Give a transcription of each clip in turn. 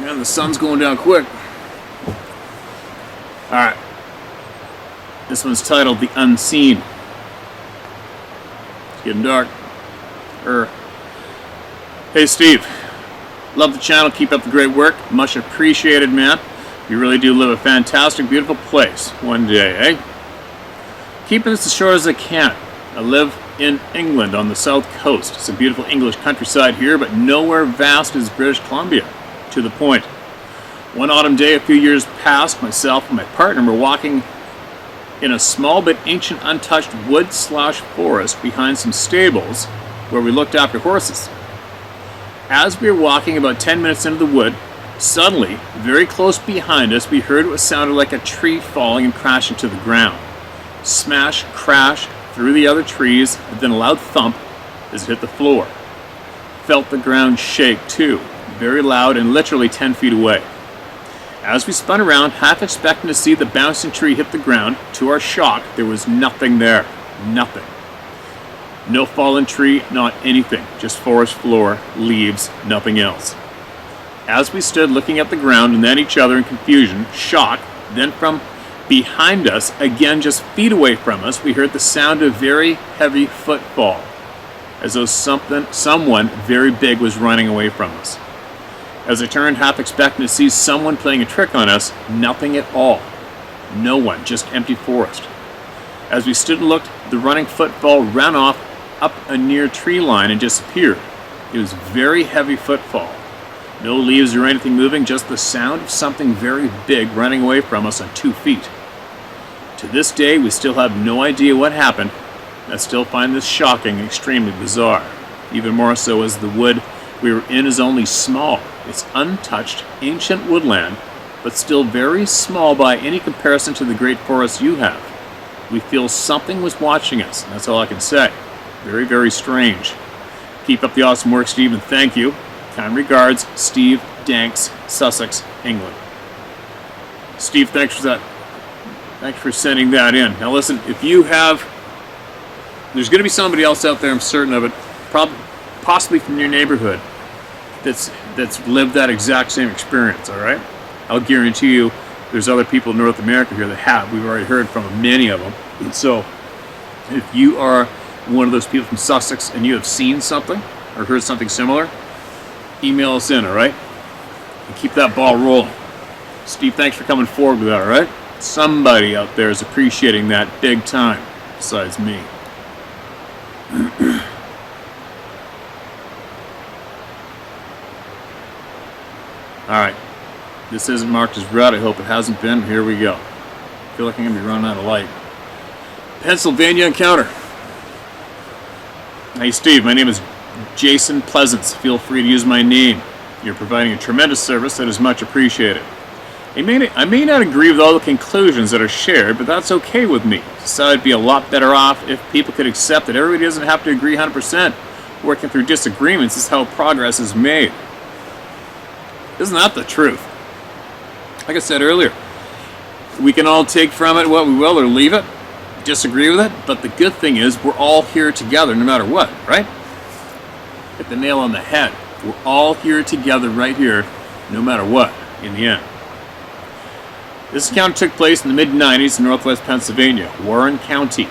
Man, the sun's going down quick. Alright. This one's titled The Unseen. It's getting dark. Hey Steve. Love the channel. Keep up the great work. Much appreciated, man. You really do live a fantastic, beautiful place one day, eh? Keeping this as short as I can. I live in England on the south coast. It's a beautiful English countryside here, but nowhere vast as British Columbia. To the point. One autumn day a few years past, myself and my partner were walking in a small but ancient untouched wood/forest behind some stables where we looked after horses. As we were walking about 10 minutes into the wood, suddenly, very close behind us, we heard what sounded like a tree falling and crashing to the ground. Smash, crash, through the other trees, and then a loud thump as it hit the floor. Felt the ground shake too, very loud and literally 10 feet away. As we spun around, half expecting to see the bouncing tree hit the ground, to our shock, there was nothing there. Nothing. No fallen tree, not anything. Just forest floor, leaves, nothing else. As we stood looking at the ground and then each other in confusion, shock, then from behind us, again just feet away from us, we heard the sound of very heavy footfall, as though someone very big was running away from us. As I turned, half expecting to see someone playing a trick on us, nothing at all. No one, just empty forest. As we stood and looked, the running footfall ran off up a near tree line and disappeared. It was very heavy footfall. No leaves or anything moving, just the sound of something very big running away from us on 2 feet. To this day, we still have no idea what happened. I still find this shocking and extremely bizarre. Even more so as the wood we were in is only small. It's untouched, ancient woodland, but still very small by any comparison to the great forests you have. We feel something was watching us, and that's all I can say. Very, very strange. Keep up the awesome work, Steve, and thank you. Kind regards, Steve Danks, Sussex, England. Steve, thanks for that. Thanks for sending that in. Now listen, if you have, there's going to be somebody else out there, I'm certain of it, possibly from your neighborhood, that's lived that exact same experience, all right? I'll guarantee you there's other people in North America here that have. We've already heard from many of them. And so if you are one of those people from Sussex and you have seen something or heard something similar, email us in, all right? And keep that ball rolling. Steve, thanks for coming forward with that, all right? Somebody out there is appreciating that big time besides me. All right, this isn't marked as red. I hope it hasn't been. Here we go. I feel like I'm going to be running out of light. Pennsylvania encounter. Hey Steve, my name is Jason Pleasance. Feel free to use my name. You're providing a tremendous service that is much appreciated. I may not agree with all the conclusions that are shared, but that's okay with me. Society would be a lot better off if people could accept that everybody doesn't have to agree 100%. Working through disagreements is how progress is made. Isn't that the truth? Like I said earlier, we can all take from it what we will or leave it, disagree with it, but the good thing is we're all here together no matter what, right? Hit the nail on the head. We're all here together right here no matter what in the end. This encounter took place in the mid-90s in northwest Pennsylvania, Warren County.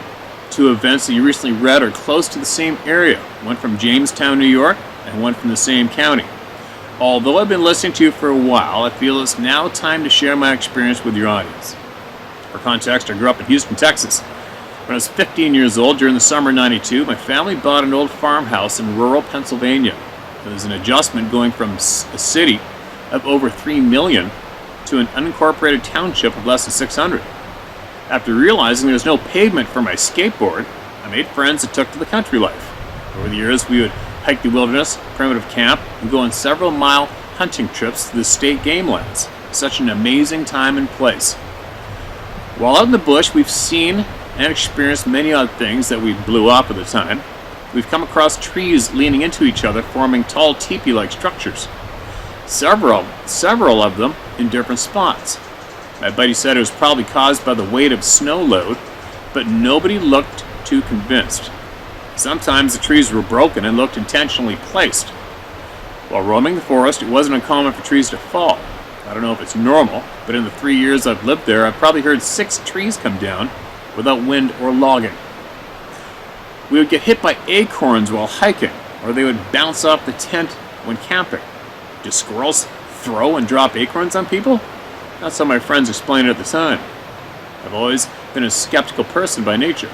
Two events that you recently read are close to the same area, one from Jamestown, New York, and one from the same county. Although I've been listening to you for a while, I feel it's now time to share my experience with your audience. For context, I grew up in Houston, Texas. When I was 15 years old, during the summer of '92, my family bought an old farmhouse in rural Pennsylvania. It was an adjustment going from a city of over 3 million to an unincorporated township of less than 600. After realizing there was no pavement for my skateboard, I made friends that took to the country life. Over the years, we would hike the wilderness, primitive camp, and go on several mile hunting trips to the state game lands. Such an amazing time and place. While out in the bush, we've seen and experienced many odd things that we blew up at the time. We've come across trees leaning into each other, forming tall teepee-like structures. Several of them in different spots. My buddy said it was probably caused by the weight of snow load, but nobody looked too convinced. Sometimes the trees were broken and looked intentionally placed. While roaming the forest, it wasn't uncommon for trees to fall. I don't know if it's normal, but in the 3 years I've lived there, I've probably heard 6 trees come down without wind or logging. We would get hit by acorns while hiking, or they would bounce off the tent when camping. Do squirrels throw and drop acorns on people? That's how my friends explained it at the time. I've always been a skeptical person by nature.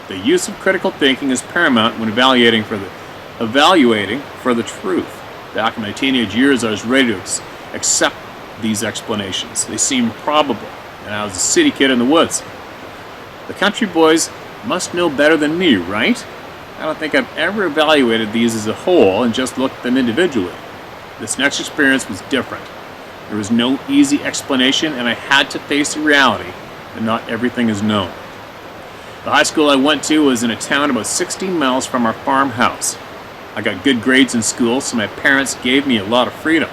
The use of critical thinking is paramount when evaluating for the truth. Back in my teenage years, I was ready to accept these explanations. They seemed probable, and I was a city kid in the woods. The country boys must know better than me, right? I don't think I've ever evaluated these as a whole and just looked at them individually. This next experience was different. There was no easy explanation, and I had to face the reality that not everything is known. The high school I went to was in a town about 16 miles from our farmhouse. I got good grades in school, so my parents gave me a lot of freedom.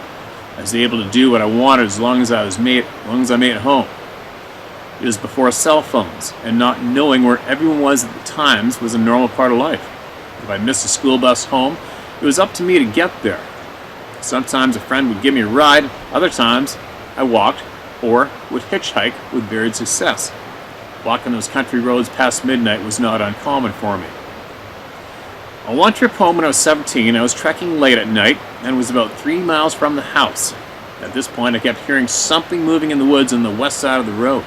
I was able to do what I wanted as long as I made it home. It was before cell phones, and not knowing where everyone was at the times was a normal part of life. If I missed a school bus home, it was up to me to get there. Sometimes a friend would give me a ride, other times I walked or would hitchhike with varied success. Walking those country roads past midnight was not uncommon for me. On one trip home when I was 17, I was trekking late at night and was about 3 miles from the house. At this point, I kept hearing something moving in the woods on the west side of the road.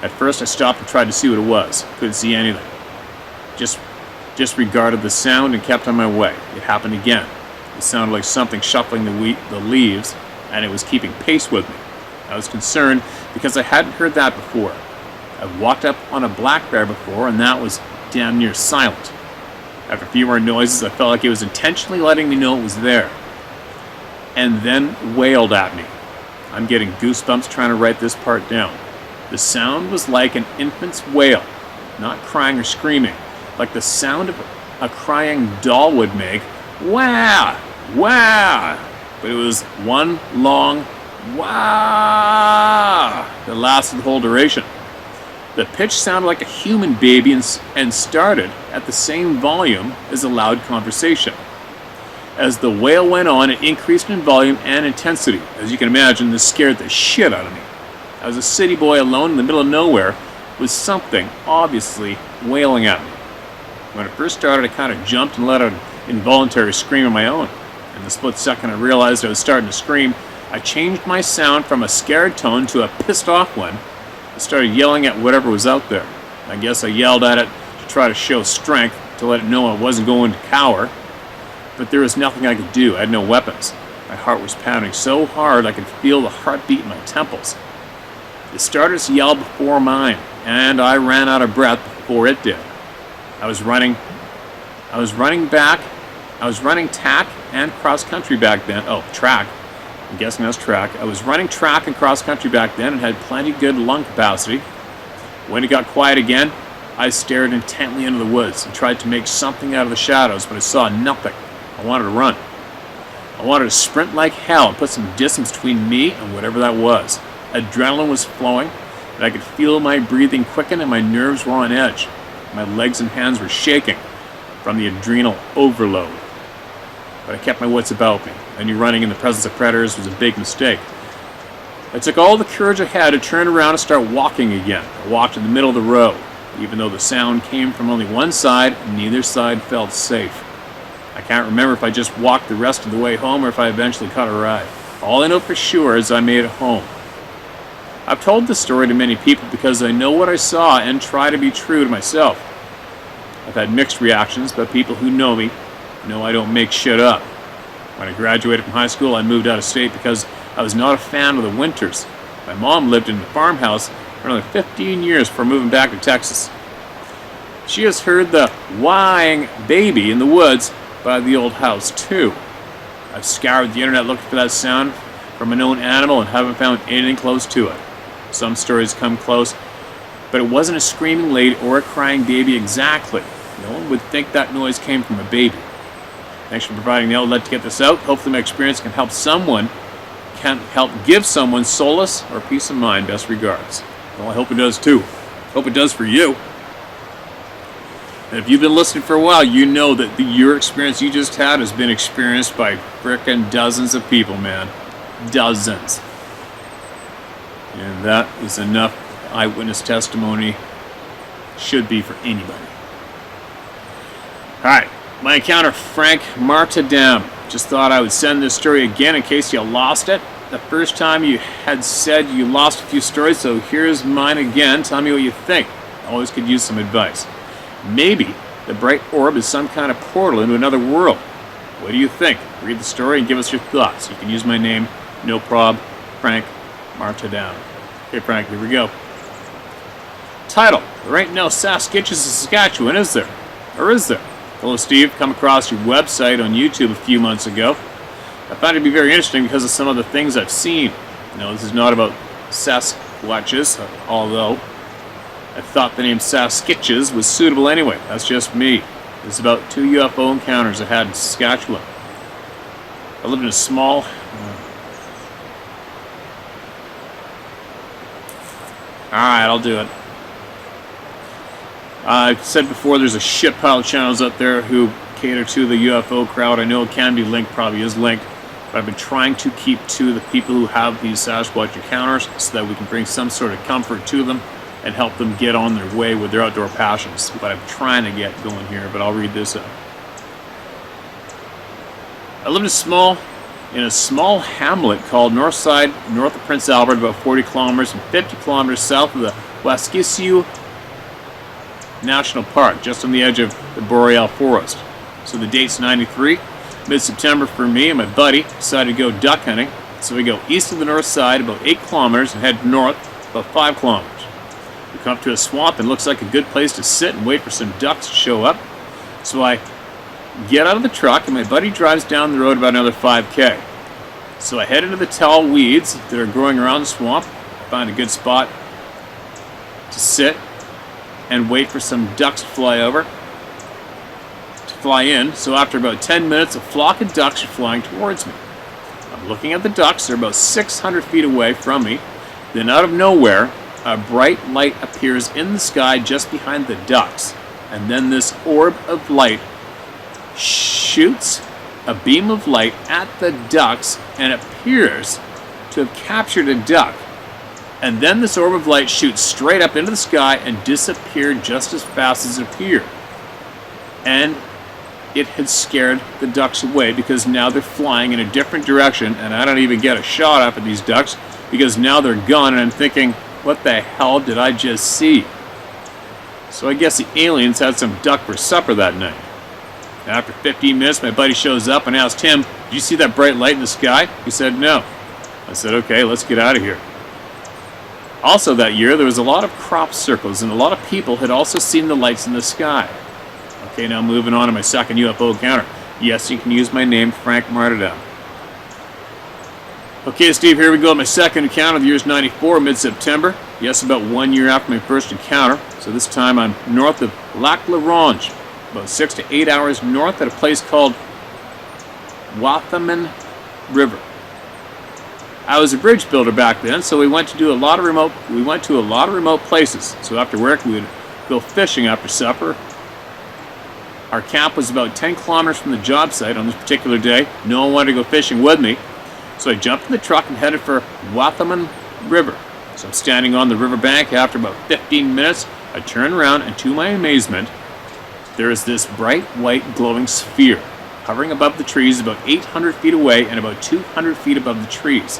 At first, I stopped and tried to see what it was. Couldn't see anything. Just disregarded the sound and kept on my way. It happened again. It sounded like something shuffling the leaves, and it was keeping pace with me. I was concerned because I hadn't heard that before. I've walked up on a black bear before, and that was damn near silent. After a few more noises, I felt like it was intentionally letting me know it was there. And then wailed at me. I'm getting goosebumps trying to write this part down. The sound was like an infant's wail, not crying or screaming, like the sound of a crying doll would make. Wah! Wah! But it was one long wah that lasted the whole duration. The pitch sounded like a human baby and started at the same volume as a loud conversation. As the wail went on, it increased in volume and intensity. As you can imagine, this scared the shit out of me. I was a city boy alone in the middle of nowhere with something obviously wailing at me. When it first started, I kind of jumped and let out an involuntary scream of my own. In the split second I realized I was starting to scream, I changed my sound from a scared tone to a pissed off one. I started yelling at whatever was out there. I guess I yelled at it to try to show strength, to let it know I wasn't going to cower. But there was nothing I could do. I had no weapons. My heart was pounding so hard I could feel the heartbeat in my temples. It started its yell before mine, and I ran out of breath before it did. I was running tack and cross country back then. Oh, track. I'm guessing that's track. I was running track and cross country back then and had plenty good lung capacity. When it got quiet again, I stared intently into the woods and tried to make something out of the shadows, but I saw nothing. I wanted to run. I wanted to sprint like hell and put some distance between me and whatever that was. Adrenaline was flowing, and I could feel my breathing quicken and my nerves were on edge. My legs and hands were shaking from the adrenal overload. But I kept my wits about me. I knew running in the presence of predators was a big mistake. I took all the courage I had to turn around and start walking again. I walked in the middle of the road. Even though the sound came from only one side, neither side felt safe. I can't remember if I just walked the rest of the way home or if I eventually caught a ride. All I know for sure is I made it home. I've told this story to many people because I know what I saw and try to be true to myself. I've had mixed reactions, but people who know me know I don't make shit up. When I graduated from high school, I moved out of state because I was not a fan of the winters. My mom lived in the farmhouse for another 15 years before moving back to Texas. She has heard the whining baby in the woods by the old house too. I've scoured the internet looking for that sound from a known animal and haven't found anything close to it. Some stories come close, but it wasn't a screaming lady or a crying baby exactly. No one would think that noise came from a baby. Thanks for providing the outlet to get this out. Hopefully my experience can help give someone solace or peace of mind. Best regards. Well, I hope it does too. Hope it does for you. And if you've been listening for a while, you know that your experience you just had has been experienced by frickin' dozens of people, man. Dozens. And that is enough eyewitness testimony. Should be for anybody. Alright, my encounter, Frank Martindale. Just thought I would send this story again in case you lost it. The first time you had said you lost a few stories, so here's mine again. Tell me what you think. Always could use some advice. Maybe the bright orb is some kind of portal into another world. What do you think? Read the story and give us your thoughts. You can use my name, no prob, Frank Martindale. Okay, Frank, here we go. Title: There ain't no Saskatchewan, Saskatchewan, is there? Or is there? Hello, Steve. Come across your website on YouTube a few months ago. I found it to be very interesting because of some of the things I've seen. No, this is not about Sasquatches, although I thought the name Saskatchewan was suitable anyway. That's just me. It's about 2 UFO encounters I had in Saskatchewan. I lived in a small... Alright, I'll do it. I've said before, there's a shit pile of channels out there who cater to the UFO crowd. I know it can be linked, probably is linked, but I've been trying to keep to the people who have these Sasquatch encounters so that we can bring some sort of comfort to them and help them get on their way with their outdoor passions. But I'm trying to get going here, but I'll read this out. I lived in a small hamlet called Northside, north of Prince Albert, about 40 kilometers and 50 kilometers south of the Saskatchewan National Park, just on the edge of the Boreal Forest. So the date's 93, mid-September for me and my buddy decided to go duck hunting. So we go east of the north side about 8 kilometers and head north about 5 kilometers. We come up to a swamp and it looks like a good place to sit and wait for some ducks to show up. So I get out of the truck and my buddy drives down the road about another 5K. So I head into the tall weeds that are growing around the swamp. I find a good spot to sit and wait for some ducks to fly in. So after about 10 minutes, a flock of ducks are flying towards me. I'm looking at the ducks. They're about 600 feet away from me. Then out of nowhere, a bright light appears in the sky just behind the ducks. And then this orb of light shoots a beam of light at the ducks and appears to have captured a duck. And then this orb of light shoots straight up into the sky and disappeared just as fast as it appeared. And it had scared the ducks away because now they're flying in a different direction and I don't even get a shot up at these ducks because now they're gone and I'm thinking, what the hell did I just see? So I guess the aliens had some duck for supper that night. After 15 minutes, my buddy shows up and asked him, did you see that bright light in the sky? He said, no. I said, okay, let's get out of here. Also that year, there was a lot of crop circles, and a lot of people had also seen the lights in the sky. Okay, now moving on to my second UFO encounter. Yes, you can use my name, Frank Martindale. Okay, Steve, here we go. My second encounter, the year's 94, mid-September. Yes, about 1 year after my first encounter. So this time I'm north of Lac La Ronge, about 6 to 8 hours north at a place called Wathaman River. I was a bridge builder back then, so we went to a lot of remote places. So after work, we would go fishing after supper. Our camp was about 10 kilometers from the job site on this particular day. No one wanted to go fishing with me, so I jumped in the truck and headed for Wathaman River. So I'm standing on the riverbank. After about 15 minutes, I turn around, and to my amazement, there is this bright white glowing sphere hovering above the trees about 800 feet away and about 200 feet above the trees.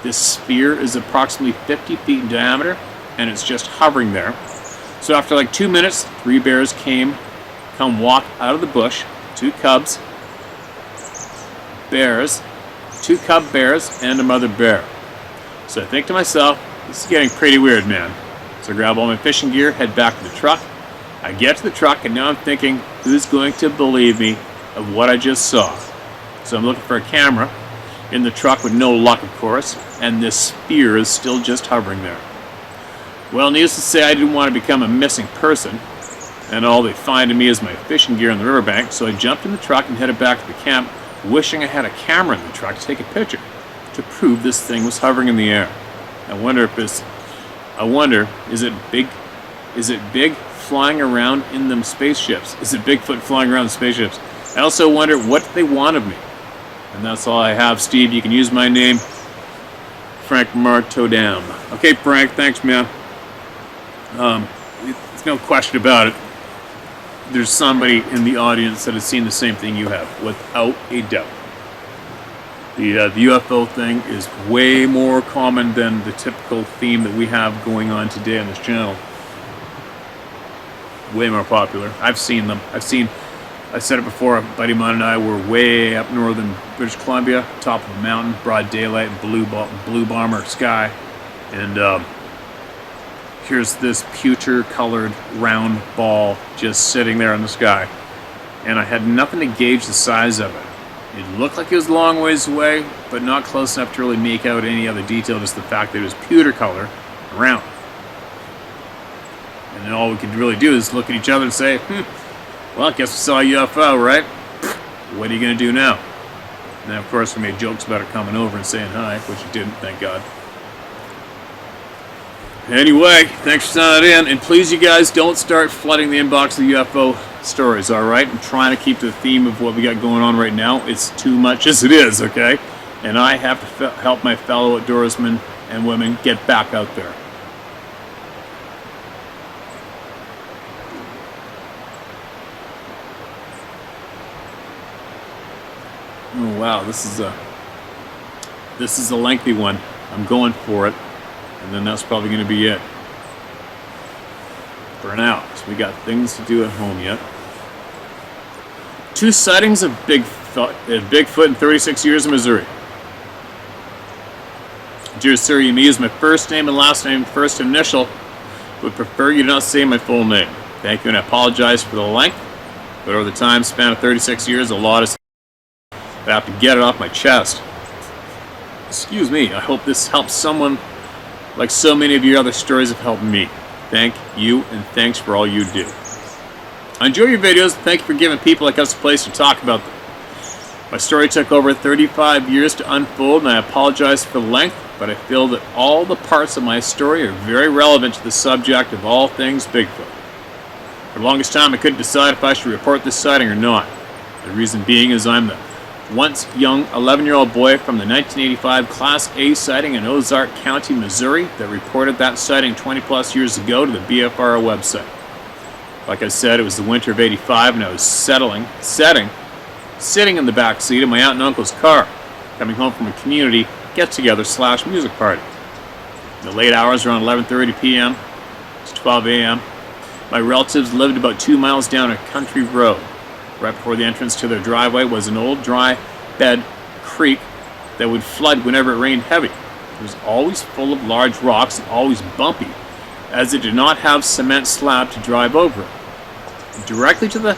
This sphere is approximately 50 feet in diameter, and it's just hovering there. So after like 2 minutes, 3 bears come walk out of the bush, 2 cub bears, and a mother bear. So I think to myself, this is getting pretty weird, man. So I grab all my fishing gear, head back to the truck. I get to the truck, and now I'm thinking, who's going to believe me of what I just saw? So I'm looking for a camera in the truck with no luck, of course, and this sphere is still just hovering there. Well, needless to say, I didn't want to become a missing person, and all they find in me is my fishing gear on the riverbank, so I jumped in the truck and headed back to the camp, wishing I had a camera in the truck to take a picture to prove this thing was hovering in the air. I wonder, is it big, flying around in them spaceships? Is it Bigfoot flying around in spaceships? I also wonder what they want of me. And that's all I have, Steve. You can use my name, Frank Martodam. Okay, Frank, thanks, man. There's no question about it. There's somebody in the audience that has seen the same thing you have, without a doubt. The UFO thing is way more common than the typical theme that we have going on today on this channel. Way more popular. I've seen them. I said it before, a buddy of mine and I were way up northern British Columbia, top of a mountain, broad daylight, blue bomber sky, and here's this pewter-colored round ball just sitting there in the sky, and I had nothing to gauge the size of it. It looked like it was a long ways away, but not close enough to really make out any other detail, just the fact that it was pewter color around. And then all we could really do is look at each other and say, well, I guess we saw a UFO, right? What are you going to do now? And then, of course, we made jokes about it coming over and saying hi, which it didn't, thank God. Anyway, thanks for sending it in. And please, you guys, don't start flooding the inbox with UFO stories, all right? I'm trying to keep the theme of what we got going on right now. It's too much as it is, okay? And I have to help my fellow outdoorsmen and women get back out there. Oh wow, this is a lengthy one. I'm going for it, and then that's probably going to be it for now. So we got things to do at home yet. 2 sightings of Bigfoot in 36 years in Missouri. Dear sir, you may use my first name and last name, first initial. Would prefer you not say my full name. Thank you, and I apologize for the length, but over the time span of 36 years, a lot is. I have to get it off my chest. Excuse me, I hope this helps someone like so many of your other stories have helped me. Thank you, and thanks for all you do. I enjoy your videos, and thank you for giving people like us a place to talk about them. My story took over 35 years to unfold, and I apologize for the length, but I feel that all the parts of my story are very relevant to the subject of all things Bigfoot. For the longest time, I couldn't decide if I should report this sighting or not. The reason being is I'm the once young 11-year-old boy from the 1985 Class A sighting in Ozark County, Missouri that reported that sighting 20 plus years ago to the BFRO website. Like I said, it was the winter of '85 and I was sitting in the back seat of my aunt and uncle's car, coming home from a community get-together / music party. In the late hours around 11:30 p.m. to 12 a.m., my relatives lived about 2 miles down a country road. Right before the entrance to their driveway was an old dry bed creek that would flood whenever it rained heavy. It was always full of large rocks and always bumpy, as it did not have cement slab to drive over it. Directly to the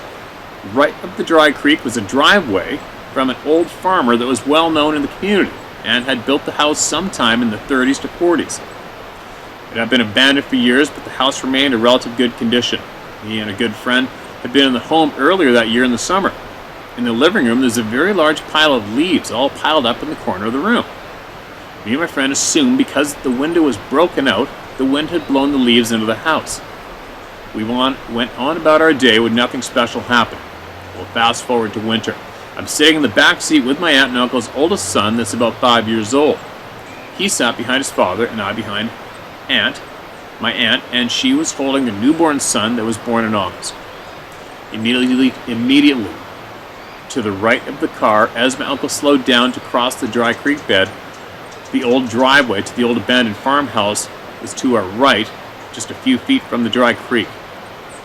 right of the dry creek was a driveway from an old farmer that was well known in the community and had built the house sometime in the 30s to 40s. It had been abandoned for years, but the house remained in relative good condition. He and a good friend had been in the home earlier that year in the summer. In the living room, there's a very large pile of leaves all piled up in the corner of the room. Me and my friend assumed because the window was broken out, the wind had blown the leaves into the house. We went on about our day with nothing special happening. We'll fast forward to winter. I'm sitting in the back seat with my aunt and uncle's oldest son that's about 5 years old. He sat behind his father and I behind my aunt, and she was holding the newborn son that was born in August. Immediately to the right of the car, as my uncle slowed down to cross the dry creek bed, the old driveway to the old abandoned farmhouse was to our right, just a few feet from the dry creek.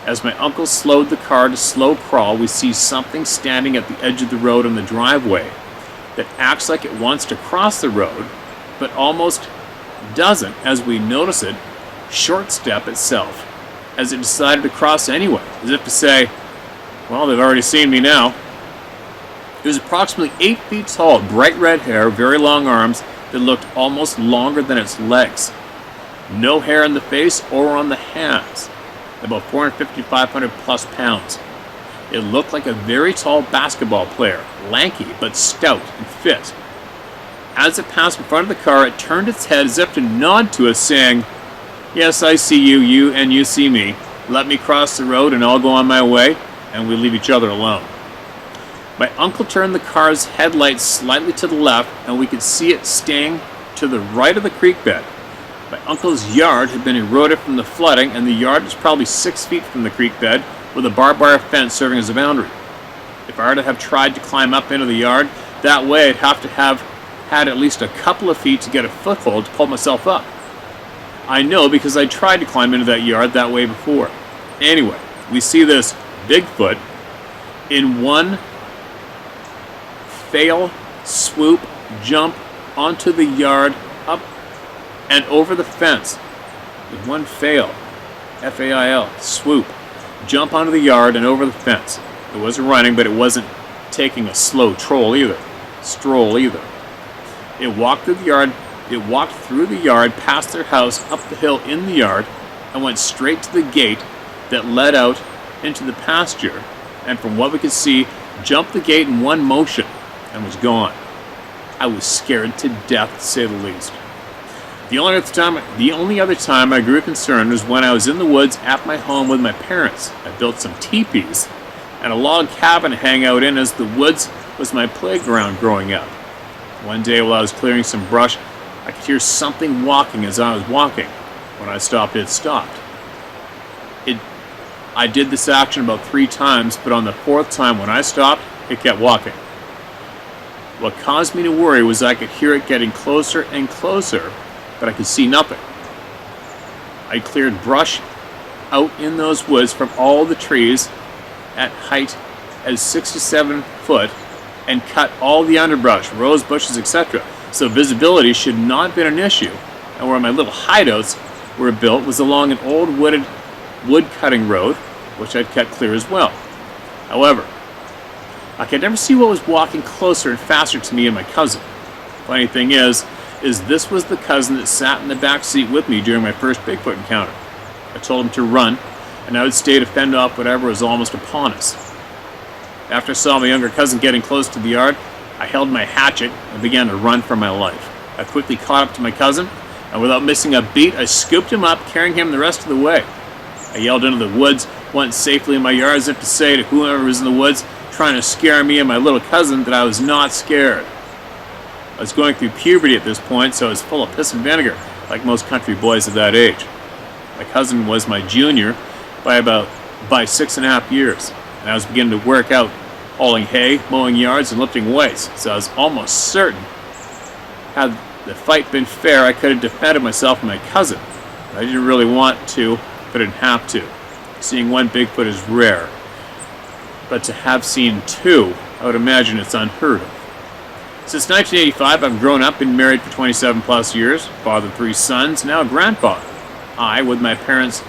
As my uncle slowed the car to slow crawl, we see something standing at the edge of the road on the driveway that acts like it wants to cross the road, but almost doesn't as we notice it short step itself, as it decided to cross anyway, as if to say, well, they've already seen me now. It was approximately 8 feet tall, bright red hair, very long arms that looked almost longer than its legs. No hair on the face or on the hands. About 450 to 500 plus pounds. It looked like a very tall basketball player, lanky but stout and fit. As it passed in front of the car, it turned its head as if to nod to us, saying, "Yes, I see you, and you see me. let me cross the road and I'll go on my way, and we leave each other alone. My uncle turned the car's headlights slightly to the left, and we could see it staying to the right of the creek bed. My uncle's yard had been eroded from the flooding, and the yard was probably 6 feet from the creek bed, with a barbed wire fence serving as a boundary. If I were to have tried to climb up into the yard that way, I'd have to have had at least a couple of feet to get a foothold to pull myself up. I know because I tried to climb into that yard that way before. Anyway, we see this Bigfoot in one fail, swoop, jump onto the yard, up and over the fence. In one fail, F-A-I-L, swoop, jump onto the yard and over the fence. It wasn't running, but it wasn't taking a slow stroll either. It walked through the yard, past their house, up the hill in the yard, and went straight to the gate that led out into the pasture, and from what we could see, jumped the gate in one motion and was gone. I was scared to death, to say the least. The only other time I grew concerned was when I was in the woods at my home with my parents. I built some teepees and a log cabin to hang out in, as the woods was my playground growing up. One day while I was clearing some brush, I could hear something walking as I was walking. When I stopped, it stopped. I did this action about 3 times, but on the 4th time when I stopped, it kept walking. What caused me to worry was I could hear it getting closer and closer, but I could see nothing. I cleared brush out in those woods from all the trees at height as 6 to 7 foot and cut all the underbrush, rose bushes, etc. So visibility should not have been an issue. And where my little hideouts were built was along an old wood cutting road, which I'd cut clear as well. However, I could never see what was walking closer and faster to me and my cousin. Funny thing is this was the cousin that sat in the back seat with me during my first Bigfoot encounter. I told him to run, and I would stay to fend off whatever was almost upon us. After I saw my younger cousin getting close to the yard, I held my hatchet and began to run for my life. I quickly caught up to my cousin, and without missing a beat, I scooped him up, carrying him the rest of the way. I yelled into the woods, went safely in my yard as if to say to whoever was in the woods trying to scare me and my little cousin that I was not scared. I was going through puberty at this point, so I was full of piss and vinegar, like most country boys of that age. My cousin was my junior by 6.5 years, and I was beginning to work out, hauling hay, mowing yards, and lifting weights, so I was almost certain, had the fight been fair, I could have defended myself and my cousin. I didn't really want to, but I didn't have to. Seeing one Bigfoot is rare, but to have seen 2, I would imagine it's unheard of. Since 1985, I've grown up, been married for 27 plus years, father of 3 sons, now a grandfather. I, with my parents,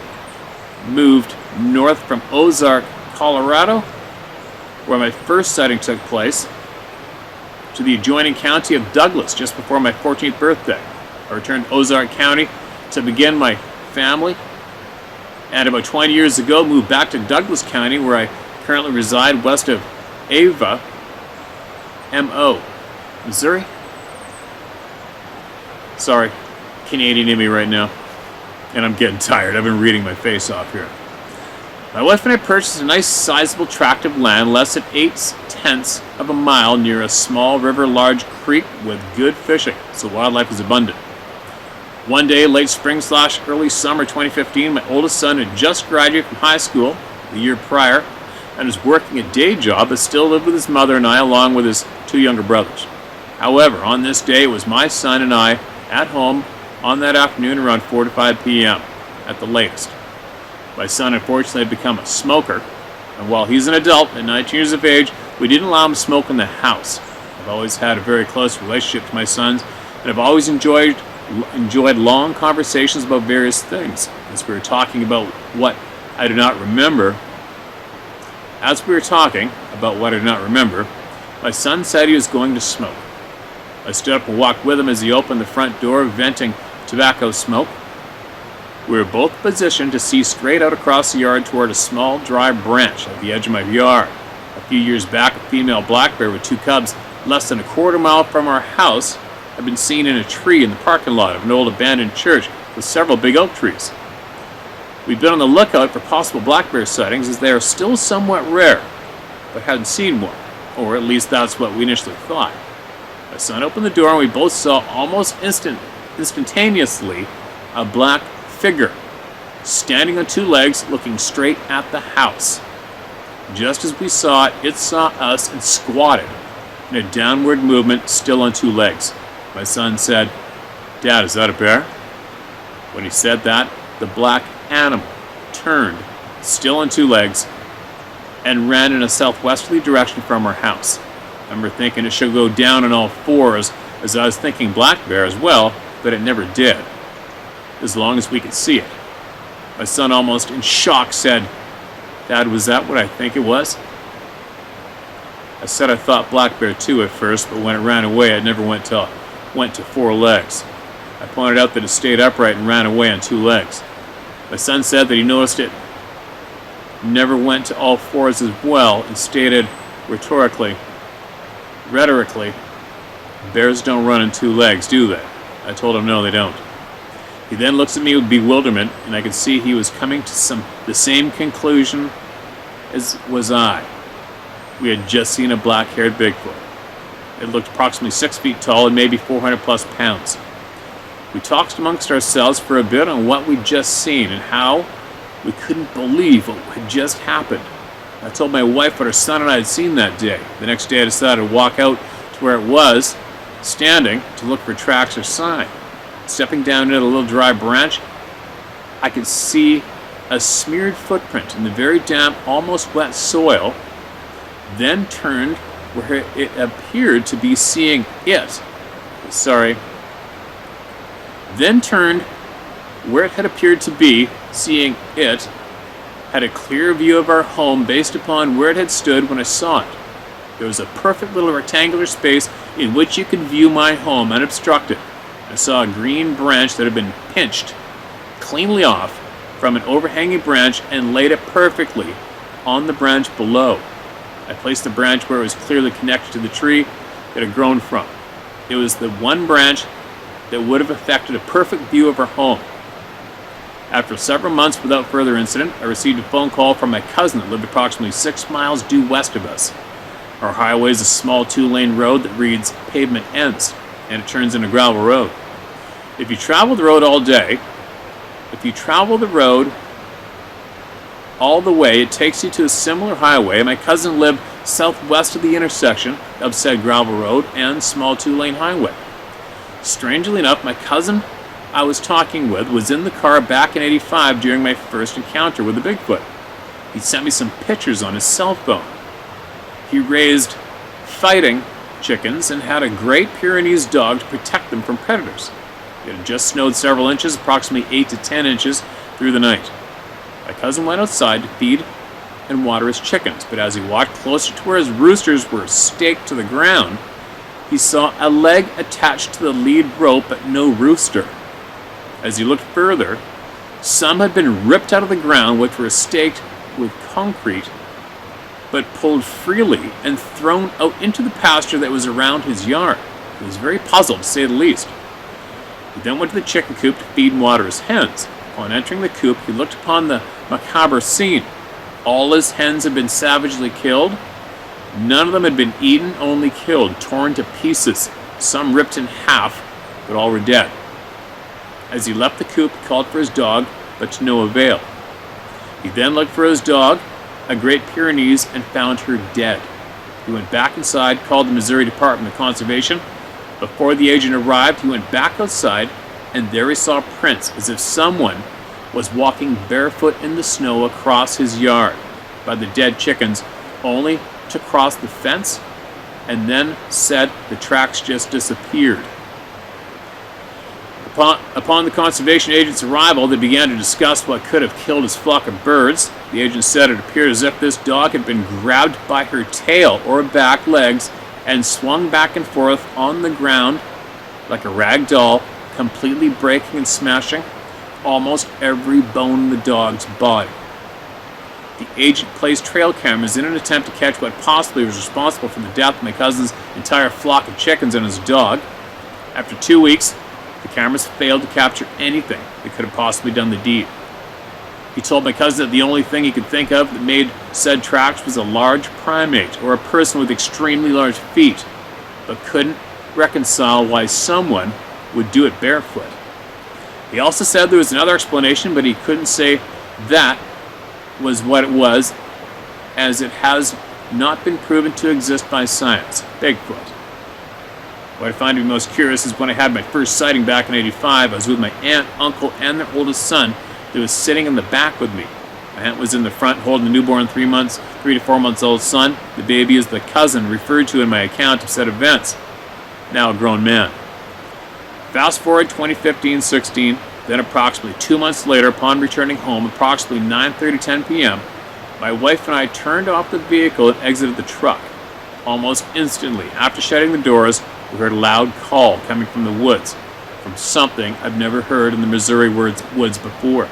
moved north from Ozark, Colorado, where my first sighting took place, to the adjoining county of Douglas just before my 14th birthday. I returned to Ozark County to begin my family, and about 20 years ago moved back to Douglas County, where I currently reside west of Ava, M.O., Missouri. Sorry, Canadian in me right now, and I'm getting tired. I've been reading my face off here. My wife and I purchased a nice sizable tract of land less than 8/10 of a mile near a small river, large creek with good fishing, so wildlife is abundant. One day, late spring / early summer 2015, my oldest son had just graduated from high school the year prior and was working a day job but still lived with his mother and I along with his 2 younger brothers. However, on this day, it was my son and I at home on that afternoon around 4 to 5 p.m. at the latest. My son unfortunately had become a smoker, and while he's an adult at 19 years of age, we didn't allow him to smoke in the house. I've always had a very close relationship to my sons, and I've always enjoyed long conversations about various things. As we were talking about what I do not remember, my son said he was going to smoke. I stood up and walked with him as he opened the front door, venting tobacco smoke. We were both positioned to see straight out across the yard toward a small, dry branch at the edge of my yard. A few years back, a female black bear with 2 cubs, less than a quarter mile from our house, had been seen in a tree in the parking lot of an old abandoned church with several big oak trees. We've been on the lookout for possible black bear sightings as they are still somewhat rare, but hadn't seen one, or at least that's what we initially thought. My son opened the door and we both saw almost instantaneously a black figure standing on two legs looking straight at the house. Just as we saw it, it saw us and squatted in a downward movement, still on two legs. My son said, "Dad, is that a bear?" When he said that, the black animal turned, still on two legs, and ran in a southwesterly direction from our house. I remember thinking it should go down on all fours, as I was thinking black bear as well, but it never did, as long as we could see it. My son, almost in shock, said, "Dad, was that what I think it was?" I said I thought black bear too at first, but when it ran away, it never went to four legs. I pointed out that it stayed upright and ran away on two legs. My son said that he noticed it never went to all fours as well, and stated rhetorically, "Bears don't run on two legs, do they?" I told him no, they don't. He then looks at me with bewilderment, and I could see he was coming to the same conclusion as was I. We had just seen a black-haired Bigfoot. It looked approximately 6 feet tall and maybe 400 plus pounds. We talked amongst ourselves for a bit on what we'd just seen and how we couldn't believe what had just happened. I told my wife what her son and I had seen that day. The next day I decided to walk out to where it was, standing, to look for tracks or sign. Stepping down into a little dry branch, I could see a smeared footprint in the very damp, almost wet soil, then turned where it appeared to be seeing it. Then turned where it had appeared to be seeing it, had a clear view of our home based upon where it had stood when I saw it. There was a perfect little rectangular space in which you could view my home unobstructed. I saw a green branch that had been pinched cleanly off from an overhanging branch and laid it perfectly on the branch below. I placed the branch where it was clearly connected to the tree it had grown from. It was the one branch that would have affected a perfect view of our home. After several months without further incident, I received a phone call from my cousin that lived approximately 6 miles due west of us. Our highway is a small 2-lane road that reads pavement ends, and it turns into gravel road. If you travel the road all the way, it takes you to a similar highway. My cousin lived southwest of the intersection of said gravel road and small 2-lane highway. Strangely enough, my cousin I was talking with was in the car back in '85 during my first encounter with the Bigfoot. He sent me some pictures on his cell phone. He raised fighting chickens and had a Great Pyrenees dog to protect them from predators. It had just snowed several inches, approximately 8 to 10 inches, through the night. My cousin went outside to feed and water his chickens, but as he walked closer to where his roosters were staked to the ground, he saw a leg attached to the lead rope but no rooster. As he looked further, some had been ripped out of the ground, which were staked with concrete, but pulled freely and thrown out into the pasture that was around his yard. He was very puzzled, to say the least. He then went to the chicken coop to feed and water his hens. Upon entering the coop, he looked upon the macabre scene. All his hens had been savagely killed. None of them had been eaten, only killed, torn to pieces, some ripped in half, but all were dead. As he left the coop, he called for his dog, but to no avail. He then looked for his dog, a Great Pyrenees, and found her dead. He went back inside, called the Missouri Department of Conservation. Before the agent arrived, he went back outside, and there he saw prints as if someone was walking barefoot in the snow across his yard by the dead chickens, only to cross the fence, and then said the tracks just disappeared. Upon the conservation agent's arrival, they began to discuss what could have killed his flock of birds. The agent said it appeared as if this dog had been grabbed by her tail or back legs and swung back and forth on the ground like a rag doll, completely breaking and smashing almost every bone in the dog's body. The agent placed trail cameras in an attempt to catch what possibly was responsible for the death of my cousin's entire flock of chickens and his dog. After 2 weeks, the cameras failed to capture anything that could have possibly done the deed. He told my cousin that the only thing he could think of that made said tracks was a large primate or a person with extremely large feet, but couldn't reconcile why someone would do it barefoot. He also said there was another explanation, but he couldn't say that was what it was, as it has not been proven to exist by science. Bigfoot. What I find to be most curious is when I had my first sighting back in '85, I was with my aunt, uncle, and their oldest son that was sitting in the back with me. My aunt was in the front holding the newborn 3 to 4 months old son. The baby is the cousin referred to in my account of said events, now a grown man. Fast forward 2015-16, then approximately 2 months later, upon returning home, approximately 9:30-10 p.m., my wife and I turned off the vehicle and exited the truck. Almost instantly, after shutting the doors, we heard a loud call coming from the woods, from something I've never heard in the Missouri woods before.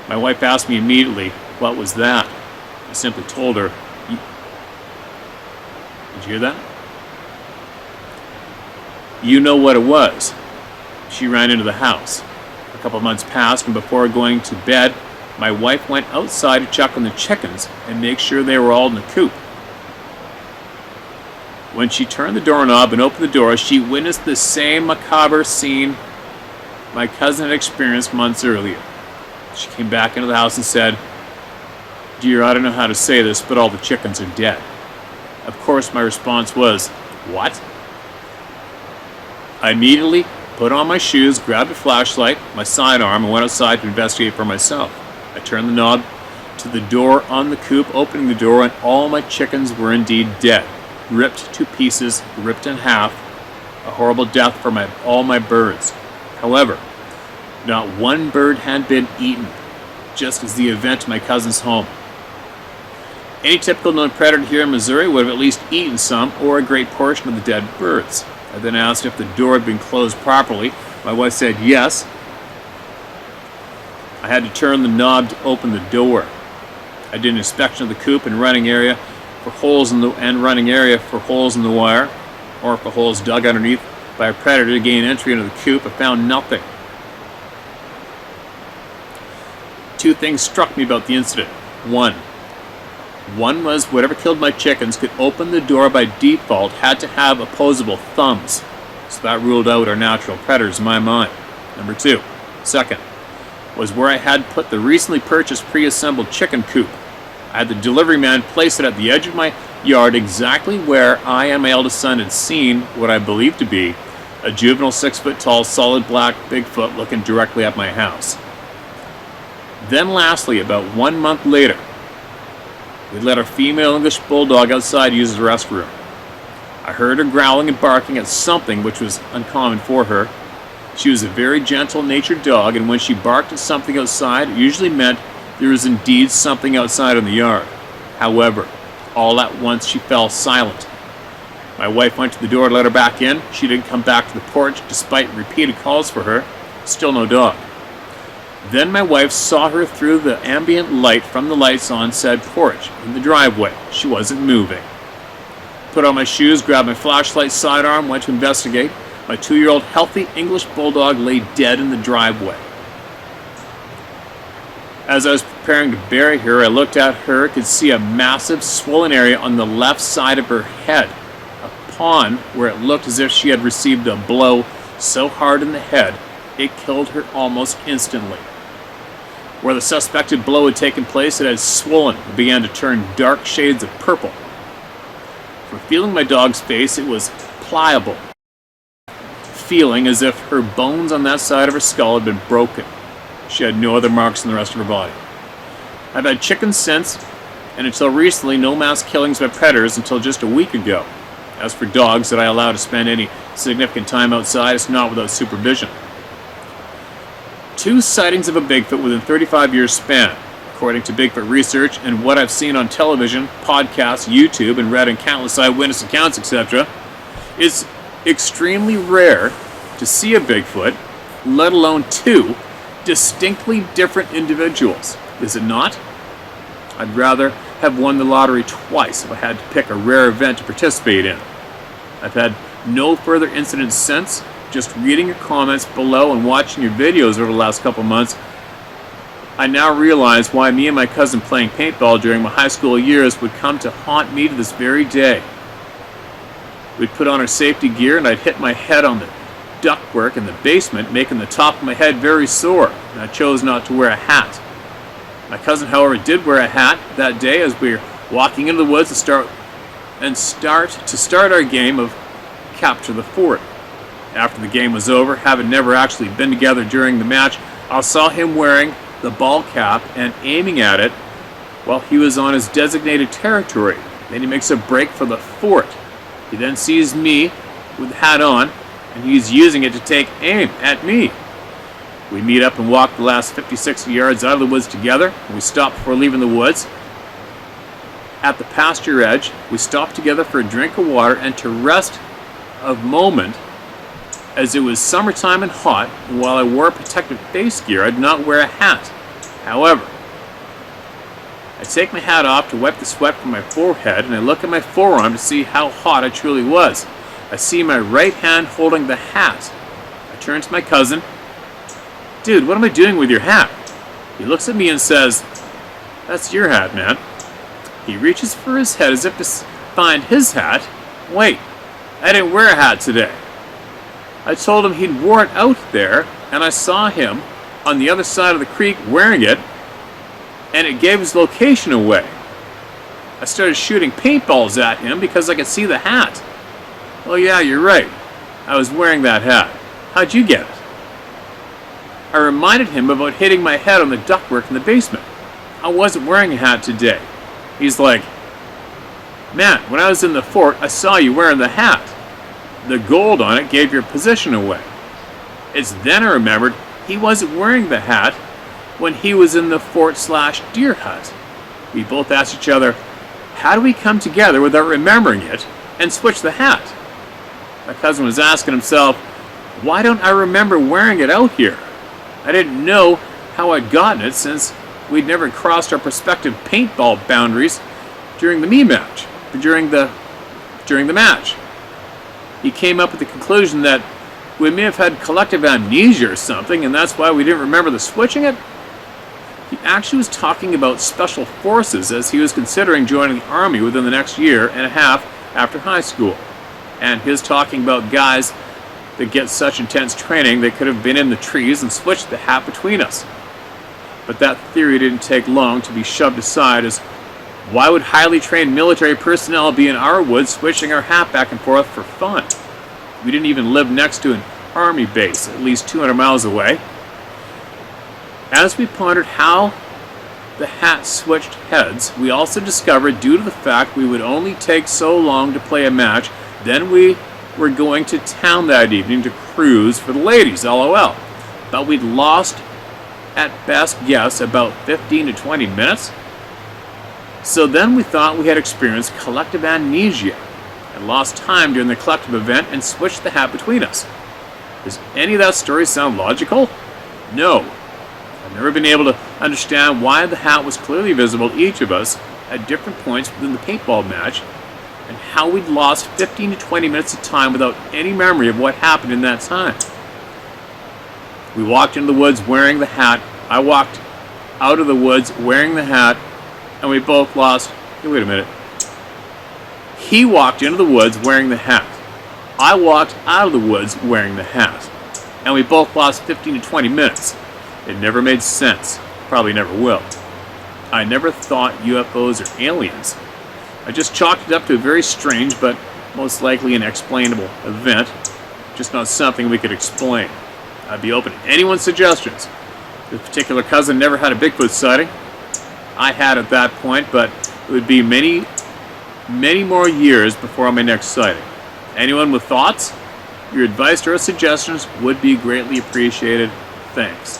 My wife asked me immediately, what was that? I simply told her, did you hear that? You know what it was. She ran into the house. A couple of months passed, and before going to bed, my wife went outside to check on the chickens and make sure they were all in the coop. When she turned the doorknob and opened the door, she witnessed the same macabre scene my cousin had experienced months earlier. She came back into the house and said, "Dear, I don't know how to say this, but all the chickens are dead." Of course, my response was, "What?" I immediately put on my shoes, grabbed a flashlight, my sidearm, and went outside to investigate for myself. I turned the knob to the door on the coop, opening the door, and all my chickens were indeed dead. Ripped to pieces, ripped in half, a horrible death for all my birds. However, not one bird had been eaten, just as the event at my cousin's home. Any typical known predator here in Missouri would have at least eaten some or a great portion of the dead birds. I then asked if the door had been closed properly. My wife said yes. I had to turn the knob to open the door. I did an inspection of the coop and running area for holes in the wire, or if the holes dug underneath by a predator to gain entry into the coop. I found nothing. Two things struck me about the incident. One was whatever killed my chickens could open the door by default had to have opposable thumbs, so that ruled out our natural predators in my mind. Number two, second, was where I had put the recently purchased pre-assembled chicken coop. I had the delivery man place it at the edge of my yard, exactly where I and my eldest son had seen what I believed to be a juvenile 6-foot-tall, solid black Bigfoot looking directly at my house. Then lastly, about 1 month later, we let our female English bulldog outside use the restroom. I heard her growling and barking at something which was uncommon for her. She was a very gentle-natured dog, and when she barked at something outside, it usually meant there was indeed something outside in the yard. However, all at once she fell silent. My wife went to the door to let her back in. She didn't come back to the porch despite repeated calls for her. Still no dog. Then my wife saw her through the ambient light from the lights on said porch in the driveway. She wasn't moving. Put on my shoes, grabbed my flashlight, sidearm, went to investigate. My 2-year-old healthy English bulldog lay dead in the driveway. As I was preparing to bury her, I looked at her, could see a massive swollen area on the left side of her head, upon where it looked as if she had received a blow so hard in the head, it killed her almost instantly. Where the suspected blow had taken place, it had swollen and began to turn dark shades of purple. From feeling my dog's face, it was pliable, feeling as if her bones on that side of her skull had been broken. She had no other marks in the rest of her body. I've had chickens since, and until recently, no mass killings by predators until just a week ago. As for dogs that I allow to spend any significant time outside, it's not without supervision. 2 sightings of a Bigfoot within 35 years span, according to Bigfoot research and what I've seen on television, podcasts, YouTube, and read in countless eyewitness accounts, etc. It's extremely rare to see a Bigfoot, let alone 2 distinctly different individuals. Is it not? I'd rather have won the lottery twice if I had to pick a rare event to participate in. I've had no further incidents since. Just reading your comments below and watching your videos over the last couple months, I now realize why me and my cousin playing paintball during my high school years would come to haunt me to this very day. We'd put on our safety gear and I'd hit my head on the ductwork in the basement, making the top of my head very sore, and I chose not to wear a hat. My cousin, however, did wear a hat that day as we were walking into the woods to start our game of Capture the Fort. After the game was over, having never actually been together during the match, I saw him wearing the ball cap and aiming at it while he was on his designated territory. Then he makes a break for the fort. He then sees me with the hat on, and he's using it to take aim at me. We meet up and walk the last 50-60 yards out of the woods together, and we stop before leaving the woods. At the pasture edge, we stop together for a drink of water and to rest a moment, as it was summertime and hot, and while I wore protective face gear, I did not wear a hat. However, I take my hat off to wipe the sweat from my forehead, and I look at my forearm to see how hot I truly was. I see my right hand holding the hat. I turn to my cousin. "Dude, what am I doing with your hat?" He looks at me and says, "That's your hat, man." He reaches for his head as if to find his hat. "Wait, I didn't wear a hat today." I told him he'd wore it out there, and I saw him on the other side of the creek wearing it, and it gave his location away. I started shooting paintballs at him because I could see the hat. "Oh yeah, you're right. I was wearing that hat. How'd you get it?" I reminded him about hitting my head on the ductwork in the basement. I wasn't wearing a hat today. He's like, "Man, when I was in the fort, I saw you wearing the hat. The gold on it gave your position away." It's then I remembered he wasn't wearing the hat when he was in the fort/deer hut. We both asked each other, how do we come together without remembering it and switch the hat? My cousin was asking himself, why don't I remember wearing it out here? I didn't know how I'd gotten it since we'd never crossed our prospective paintball boundaries during the match. He came up with the conclusion that we may have had collective amnesia or something, and that's why we didn't remember the switching it. He actually was talking about special forces as he was considering joining the army within the next year and a half after high school. And his talking about guys that get such intense training they could have been in the trees and switched the hat between us. But that theory didn't take long to be shoved aside, as why would highly trained military personnel be in our woods switching our hat back and forth for fun? We didn't even live next to an army base at least 200 miles away. As we pondered how the hat switched heads, we also discovered, due to the fact we would only take so long to play a match, then we were going to town that evening to cruise for the ladies, lol. But we'd lost, at best guess, about 15 to 20 minutes. So then we thought we had experienced collective amnesia and lost time during the collective event and switched the hat between us. Does any of that story sound logical? No. I've never been able to understand why the hat was clearly visible to each of us at different points within the paintball match, and how we'd lost 15 to 20 minutes of time without any memory of what happened in that time. We walked into the woods wearing the hat. I walked out of the woods wearing the hat, and we both lost... Hey, wait a minute. He walked into the woods wearing the hat. I walked out of the woods wearing the hat. And we both lost 15 to 20 minutes. It never made sense. Probably never will. I never thought UFOs are aliens. I just chalked it up to a very strange but most likely inexplainable event. Just not something we could explain. I'd be open to anyone's suggestions. This particular cousin never had a Bigfoot sighting. I had at that point, but it would be many, many more years before my next sighting. Anyone with thoughts? Your advice or suggestions would be greatly appreciated. Thanks.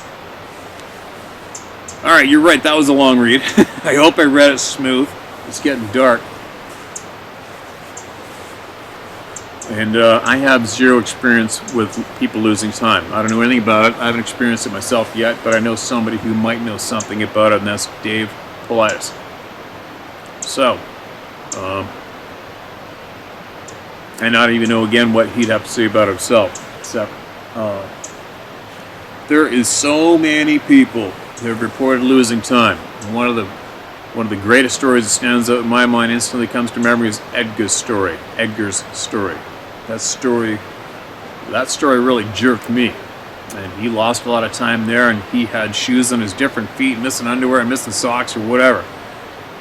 Alright, you're right, that was a long read. I hope I read it smooth. It's getting dark. And I have zero experience with people losing time. I don't know anything about it. I haven't experienced it myself yet, but I know somebody who might know something about it, and that's Dave Politis. So, I not even know again what he'd have to say about himself, except there is so many people They've reported losing time. And one of the greatest stories that stands out in my mind instantly comes to memory is Edgar's story. That story really jerked me. And he lost a lot of time there, and he had shoes on his different feet, missing underwear, missing socks, or whatever.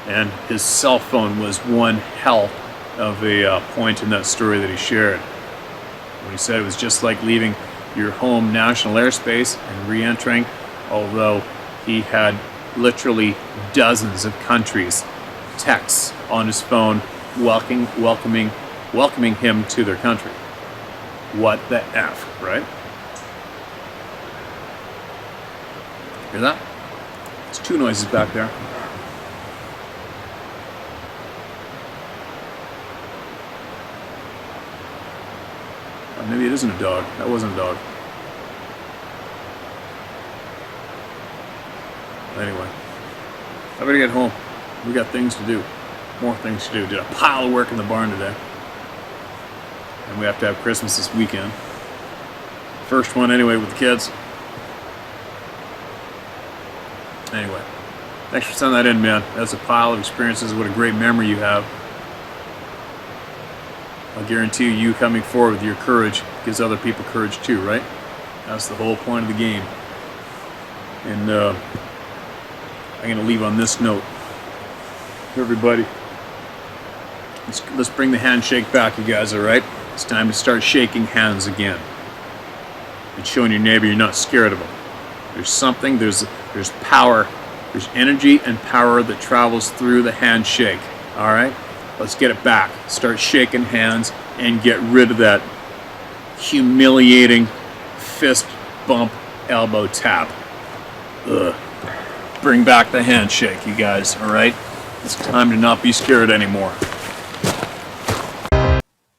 And his cell phone was one hell of a point in that story that he shared. When he said it was just like leaving your home national airspace and re-entering, although he had literally dozens of countries' texts on his phone welcoming him to their country. What the F, right? Hear that? There's two noises back there. Or maybe it isn't a dog. That wasn't a dog. Anyway, I better get home. We got things to do. More things to do. Did a pile of work in the barn today. And we have to have Christmas this weekend. First one anyway with the kids. Anyway, thanks for sending that in, man. That's a pile of experiences. What a great memory you have. I'll guarantee you coming forward with your courage gives other people courage too, right? That's the whole point of the game. And I'm going to leave on this note. Everybody, let's bring the handshake back, you guys, all right? It's time to start shaking hands again. And showing your neighbor you're not scared of them. There's something, there's power, there's energy and power that travels through the handshake, all right? Let's get it back. Start shaking hands and get rid of that humiliating fist bump elbow tap. Ugh. Bring back the handshake, you guys, all right? It's time to not be scared anymore.